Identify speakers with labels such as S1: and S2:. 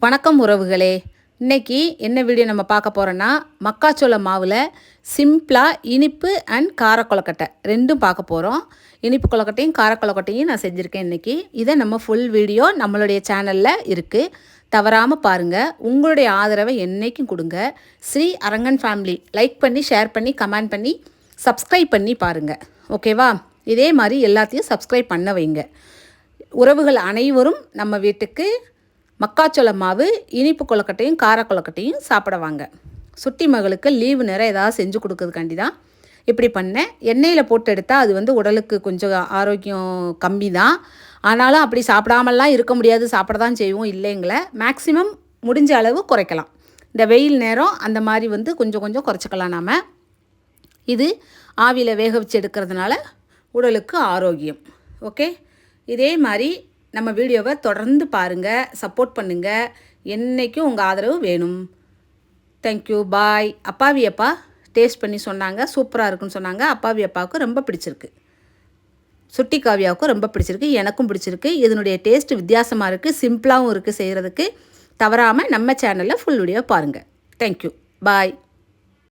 S1: வணக்கம் உறவுகளே. இன்றைக்கி என்ன வீடியோ நம்ம பார்க்க போகிறோன்னா, மக்காச்சோள மாவில் சிம்பிளாக இனிப்பு அண்ட் கார கொழுக்கட்டை ரெண்டும் பார்க்க போகிறோம். இனிப்பு கொழுக்கட்டையும் கார கொழுக்கட்டையும் நான் செஞ்சுருக்கேன் இன்றைக்கி. இதை நம்ம ஃபுல் வீடியோ நம்மளுடைய சேனலில் இருக்குது, தவறாமல் பாருங்கள். உங்களுடைய ஆதரவை என்றைக்கும் கொடுங்க. ஸ்ரீ அரங்கன் ஃபேமிலி லைக் பண்ணி, ஷேர் பண்ணி, கமெண்ட் பண்ணி, சப்ஸ்கிரைப் பண்ணி பாருங்கள். ஓகேவா? இதே மாதிரி எல்லாத்தையும் சப்ஸ்கிரைப் பண்ண வைங்க. உறவுகள் அனைவரும் நம்ம வீட்டுக்கு மக்காச்சோள மாவு இனிப்பு கொழுக்கட்டையும் கார கொழுக்கட்டையும் சாப்பிடுவாங்க. சுட்டி மகளுக்கு லீவு நேரம் ஏதாவது செஞ்சு கொடுக்கறதுக்காண்டி தான் இப்படி பண்ணேன். எண்ணெயில் போட்டு எடுத்தால் அது உடலுக்கு கொஞ்சம் ஆரோக்கியம் கம்மி தான். ஆனாலும் அப்படி சாப்பிடாமலாம் இருக்க முடியாது, சாப்பிட தான் செய்வோம் இல்லைங்களே. மேக்ஸிமம் முடிஞ்ச அளவு குறைக்கலாம். இந்த வெயில் நேரம் அந்த மாதிரி கொஞ்சம் கொஞ்சம் குறைச்சிக்கலாம். நாம் இது ஆவியில் வேக வச்சு எடுக்கிறதுனால உடலுக்கு ஆரோக்கியம். ஓகே, இதே மாதிரி நம்ம வீடியோவை தொடர்ந்து பாருங்கள், சப்போர்ட் பண்ணுங்கள். என்றைக்கும் உங்கள் ஆதரவு வேணும். தேங்க்யூ, பாய். அப்பாவி அப்பா டேஸ்ட் பண்ணி சொன்னாங்க, சூப்பராக இருக்குன்னு சொன்னாங்க. அப்பாவி அப்பாவுக்கு ரொம்ப பிடிச்சிருக்கு, சுட்டி காவியாவுக்கும் ரொம்ப பிடிச்சிருக்கு, எனக்கும் பிடிச்சிருக்கு. இதனுடைய டேஸ்ட்டு வித்தியாசமாக இருக்குது, சிம்பிளாகவும் இருக்குது செய்கிறதுக்கு. தவறாமல் நம்ம சேனலில் ஃபுல் வீடியோ பாருங்கள். தேங்க்யூ, பாய்.